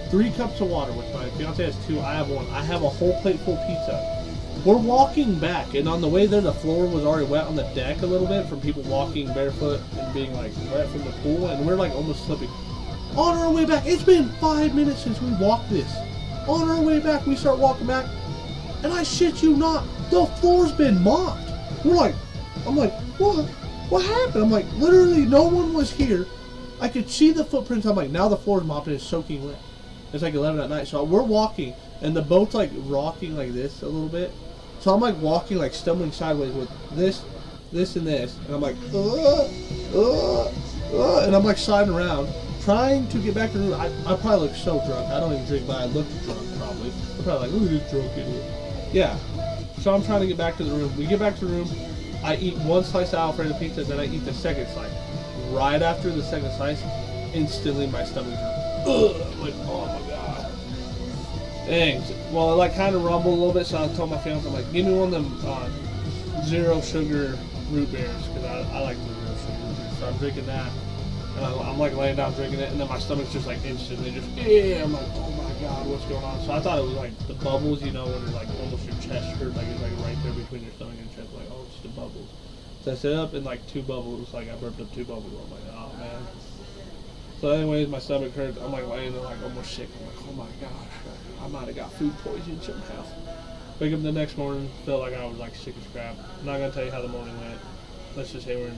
3 cups of water, which my fiance has 2, I have 1. I have a whole plate full of pizza. We're walking back, and on the way there, the floor was already wet on the deck a little bit from people walking barefoot and being, like, wet from the pool, and we're, like, almost slipping. On our way back, it's been 5 minutes since we walked this. On our way back, we start walking back, and I shit you not, the floor's been mopped. I'm like, what? What happened? I'm like, literally, no one was here. I could see the footprints. I'm like, now the floor's mopped and it's soaking wet. It's like 11 at night. So we're walking, and the boat's like rocking like this a little bit. So I'm like walking, like stumbling sideways with this, and this. And I'm like, and I'm like sliding around, trying to get back to the room. I probably look so drunk. I don't even drink, but I look drunk probably. I'm probably like, look at this drunk idiot. Yeah. So I'm trying to get back to the room. We get back to the room. I eat 1 slice of Alfredo pizza, then I eat the second slice. Right after the second slice, instantly my stomach hurt. I'm like, oh my god. Dang. Well, it like kind of rumbled a little bit, so I told my fiance, I'm like, give me one of them 0 sugar root beers, because I like the 0 sugar root beers. So I'm drinking that, and I'm like laying down drinking it, and then my stomach's just like instantly just, I'm like, oh my god, what's going on? So I thought it was like the bubbles, you know, when it's like almost your chest hurt, like it's like right there between your stomach and chest, like, oh, it's the bubbles. So I set up in like 2 bubbles, like I burped up 2 bubbles. I'm like, oh man. So anyways, my stomach hurt. I'm like laying there like almost sick. I'm like, oh my gosh, I might have got food poisoning somehow. Wake up the next morning, felt like I was like sick as crap. I'm not gonna tell you how the morning went. Let's just say we're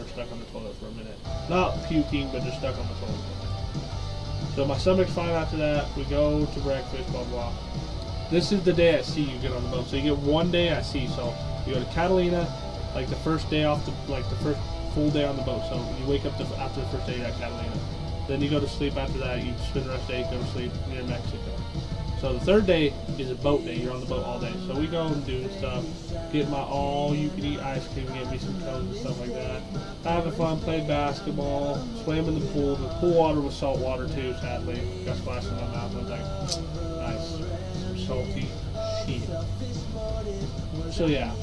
stuck on the toilet for a minute. Not puking, but just stuck on the toilet. So my stomach's fine after that. We go to breakfast, blah blah. This is the day at sea you get on the boat. So you get 1 day at sea. So you go to Catalina, like the first day off the first full day on the boat. So you wake up after the first day at Catalina. Then you go to sleep after that. You spend the rest of the day, go to sleep near Mexico. So the 3rd day is a boat day. You're on the boat all day. So we go and do stuff. Get my all-you-can-eat ice cream. Get me some cones and stuff like that. Having fun. Played basketball. Swam in the pool. The pool water was salt water too, sadly. Got splashed in my mouth. I was like, nice. Some salty shit. So yeah.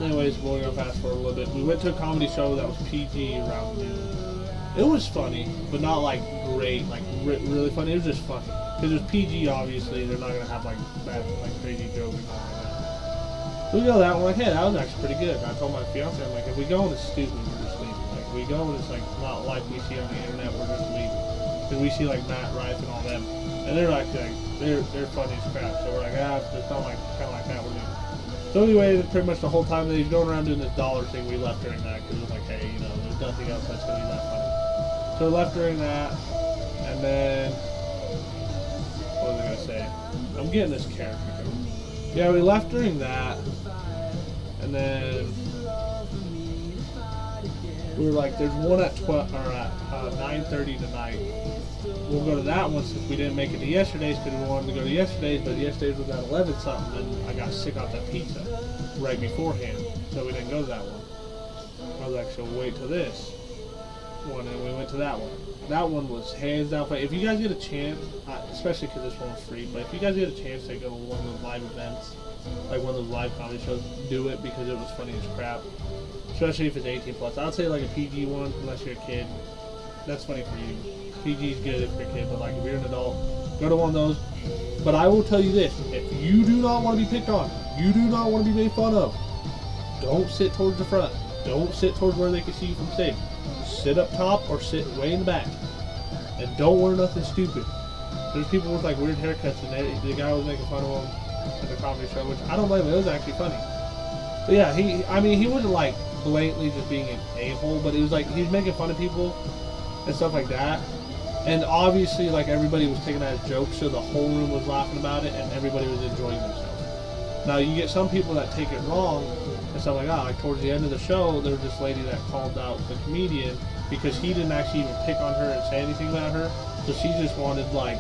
Anyways, we're going to fast forward a little bit. We went to a comedy show that was PG around noon. It was funny, but not like great, like really funny. It was just funny. Because it's PG, obviously. They're not going to have like bad, like crazy jokes and all like that. So we go that one, like, hey, that was actually pretty good. And I told my fiance, I'm like, if we go and it's stupid, we're just leaving. Like, if we go and it's like not like we see on the internet, we're just leaving. Because we see like Matt Rife and all them. And they're like they're funny as crap. So we're like, it's not like kind of like that, we're leaving. So anyway, pretty much the whole time that he's going around doing this dollar thing, we left during that because it was like, hey, you know, there's nothing else that's going to be that funny. So we left during that, and then, what was I going to say? I'm getting this character going. Yeah, we left during that, and then we were like, there's one at 9:30 tonight. We'll go to that one since we didn't make it to yesterday's because we wanted to go to yesterday's, but yesterday's was at 11 something and I got sick off that pizza right beforehand, so we didn't go to that one. I was like, so we'll wait till this one, and we went to that one. That one was hands down fun. If you guys get a chance, especially because this one was free, but if you guys get a chance to go to one of those live events, like one of those live comedy shows, do it because it was funny as crap. Especially if it's 18 plus. I'd say like a PG one, unless you're a kid. That's funny for you. PG is good if you're a kid, but like if you're an adult, go to one of those. But I will tell you this: if you do not want to be picked on, you do not want to be made fun of, don't sit towards the front. Don't sit towards where they can see you from stage. Sit up top or sit way in the back, and don't wear nothing stupid. There's people with like weird haircuts, and the guy was making fun of them at the comedy show, which I don't blame him. It was actually funny. But yeah, he wasn't like blatantly just being an a-hole, but it was like he was making fun of people and stuff like that. And obviously, like, everybody was taking that as jokes, so the whole room was laughing about it, and everybody was enjoying themselves. Now, you get some people that take it wrong, and stuff like that. Like, towards the end of the show, there was this lady that called out the comedian because he didn't actually even pick on her and say anything about her, so she just wanted, like,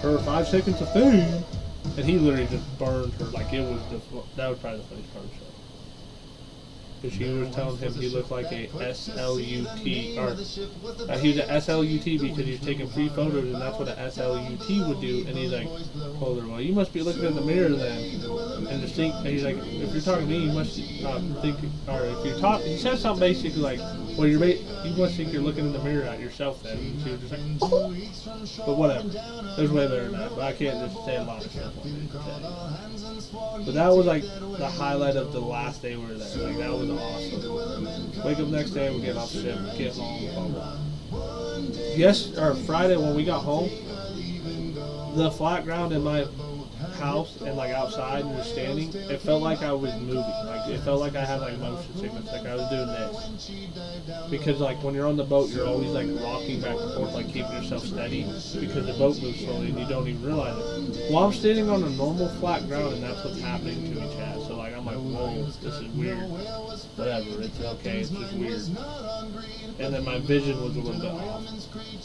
her 5 seconds of fame, and he literally just burned her. Like, that was probably the funniest part of the show. because she was telling him he looked like a SLUT, or he was a SLUT because he was taking free photos, and that's what a SLUT would do. And he's like, told her, well, you must be looking in the mirror then. And he's like, if you're talking to me, you must think, or if you're talking, he said something basically like, well, you must think you're looking in the mirror at yourself then. And she was just like, oh. But whatever. There's way better than that. But I can't just say a lot of stuff. But that was like the highlight of the last day we were there. Like, that was awesome. Wake up next day, we're getting off the ship, get home. Friday when we got home, the flat ground in my house and like outside and just standing, it felt like I was moving. Like, it felt like I had like motion sickness, like I was doing this. Because like when you're on the boat, you're always like rocking back and forth, like keeping yourself steady, because the boat moves slowly and you don't even realize it. Well, I'm standing on a normal flat ground and that's what's happening to me, Chad. So like I'm like, whoa, this is weird. Whatever, it's okay, it's just weird. And then my vision was a little bit off.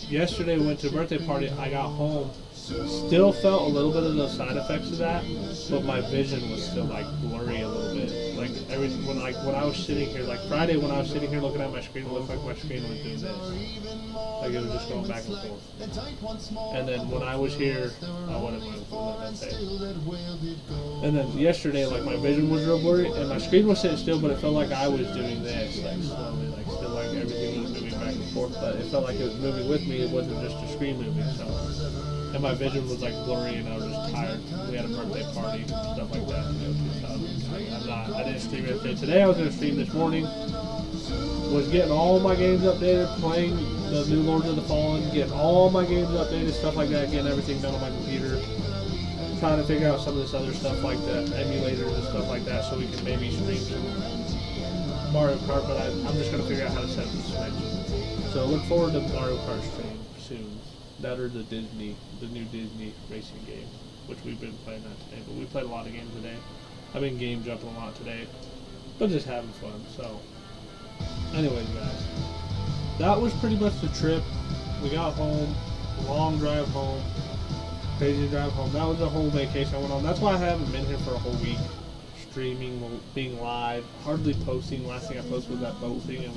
Yesterday we went to a birthday party, I got home, still felt a little bit of the side effects of that, but my vision was still like blurry a little bit. Like everything, when I was sitting here, like Friday when I was sitting here looking at my screen, it looked like my screen was doing this. Like it was just going back and forth. And then when I was here, what am I say? And then yesterday, like my vision was real blurry, and my screen was sitting still, but it felt like I was doing this, like slowly, like still like everything was moving back and forth, but it felt like it was moving with me. It wasn't just a screen moving. So. And my vision was like blurry, and I was just tired. We had a birthday party, stuff like that. I didn't stream yesterday. Today I was going to stream this morning. Was getting all my games updated, playing the new Lords of the Fallen, getting all my games updated, stuff like that, getting everything done on my computer. Trying to figure out some of this other stuff like the emulators and stuff like that, so we can maybe stream some Mario Kart. But I'm just going to figure out how to set up the Switch. So look forward to Mario Kart stream soon. That or the new Disney racing game, which we've been playing that today. But we played a lot of games today. I've been game jumping a lot today, but just having fun. So, anyways, guys, that was pretty much the trip. We got home, long drive home, crazy drive home. That was the whole vacation I went on. That's why I haven't been here for a whole week. Streaming, being live, hardly posting. Last thing I posted was that boat thing, and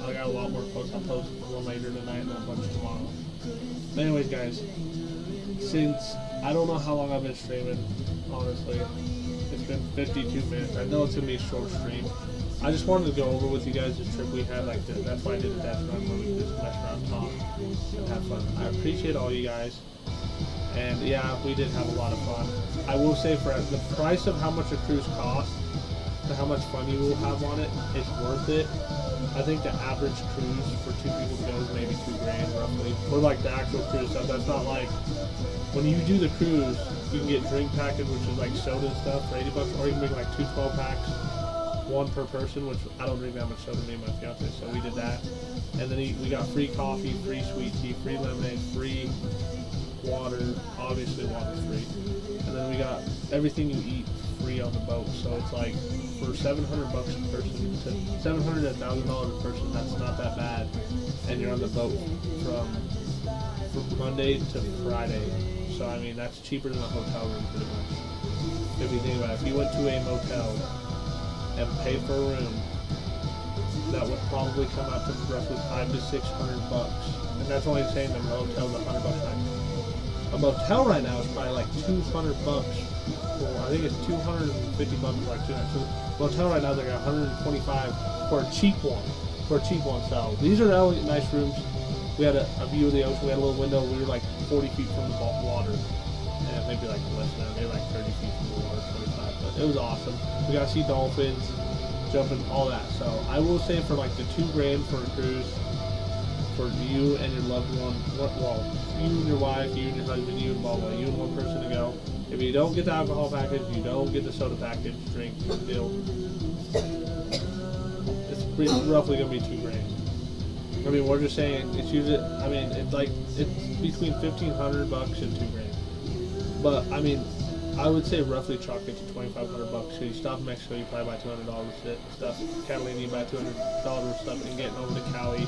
I got a lot more posts. I'll post one later tonight and then a bunch tomorrow. But anyways, guys, since I don't know how long I've been streaming, honestly, it's been 52 minutes. I know it's gonna be a short stream. I just wanted to go over with you guys the trip we had. Like that's why I did the death run, where we could just mess around, talk, and have fun. I appreciate all you guys. And yeah, we did have a lot of fun. I will say, for the price of how much a cruise costs and how much fun you will have on it, it's worth it. I think the average cruise for 2 people to go is maybe $2,000 roughly. For like the actual cruise stuff, that's not like, when you do the cruise, you can get drink package, which is like soda and stuff for $80, or you can make like 2 12-packs, one per person, which I don't drink that much soda, me and my fiance, so we did that. And then we got free coffee, free sweet tea, free lemonade, free water, obviously water's free, and then we got everything you eat free on the boat. So it's like for $700 a person, to $700 to $1,000 a person, that's not that bad. And you're on the boat from Monday to Friday. So I mean, that's cheaper than a hotel room pretty much. If you think about it, if you went to a motel and paid for a room, that would probably come out to roughly $500 to $600, and that's only saying the motel's $100 a night. A motel right now is probably like $200. I think it's $250 for like 2 nights. So motel right now is like $125 for a cheap one. So these are the only nice rooms. We had a view of the ocean. We had a little window. We were like 40 feet from the water, and maybe like less than that. Maybe like 30 feet from the water, 25. But it was awesome. We got to see dolphins, jumping, all that. So I will say, for like the $2,000 for a cruise, for you and your loved one, well, you and your wife, you and your husband, you and blah blah, you and one person to go. If you don't get the alcohol package, you don't get the soda package, drink deal, it's roughly gonna be $2,000. I mean, we're just saying it's usually. I mean, it's between $1,500 and $2,000. But I mean, I would say roughly chalk it to $2,500. So you stop in Mexico, you probably buy $200 stuff. Catalina, you buy $200 stuff, and getting over to Cali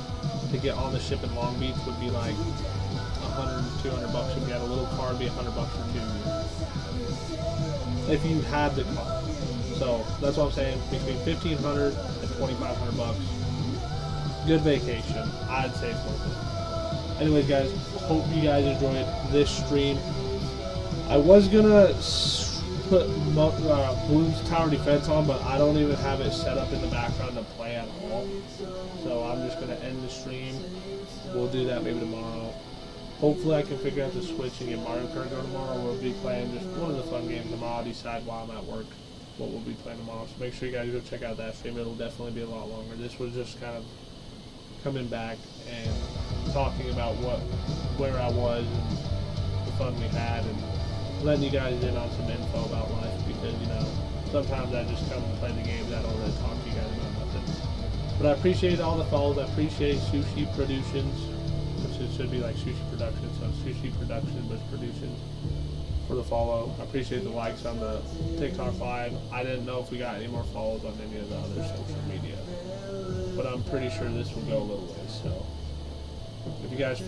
to get on the ship in Long Beach would be like $100, $200. If you had a little car, it'd be $100 for 2 of you. If you had the car. So that's what I'm saying. Between $1,500 and $2,500. Good vacation. I'd say it's worth it. Anyways, guys, hope you guys enjoyed this stream. I was gonna put Bloons Tower Defense on, but I don't even have it set up in the background to play at all. So I'm just gonna end the stream. We'll do that maybe tomorrow. Hopefully I can figure out the Switch and get Mario Kart going tomorrow. We'll be playing just one of the fun games tomorrow. I'll decide while I'm at work what we'll be playing tomorrow. So make sure you guys go check out that stream. It'll definitely be a lot longer. This was just kind of coming back and talking about where I was and the fun we had and letting you guys in on some info about life, because sometimes I just come and play the games. I don't really talk to you guys about nothing. But I appreciate all the follows. I appreciate Sushi Productions, which it should be like Sushi Productions, so Sushi Productions but Productions for the follow. I appreciate the likes on the TikTok live. I didn't know if we got any more follows on any of the other social media, but I'm pretty sure this will go a little ways. So if you guys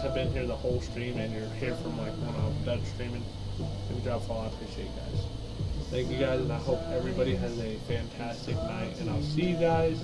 have been here the whole stream and you're here from like when I'm done streaming, if you drop a follow, I appreciate you guys. Thank you guys, and I hope everybody has a fantastic night, and I'll see you guys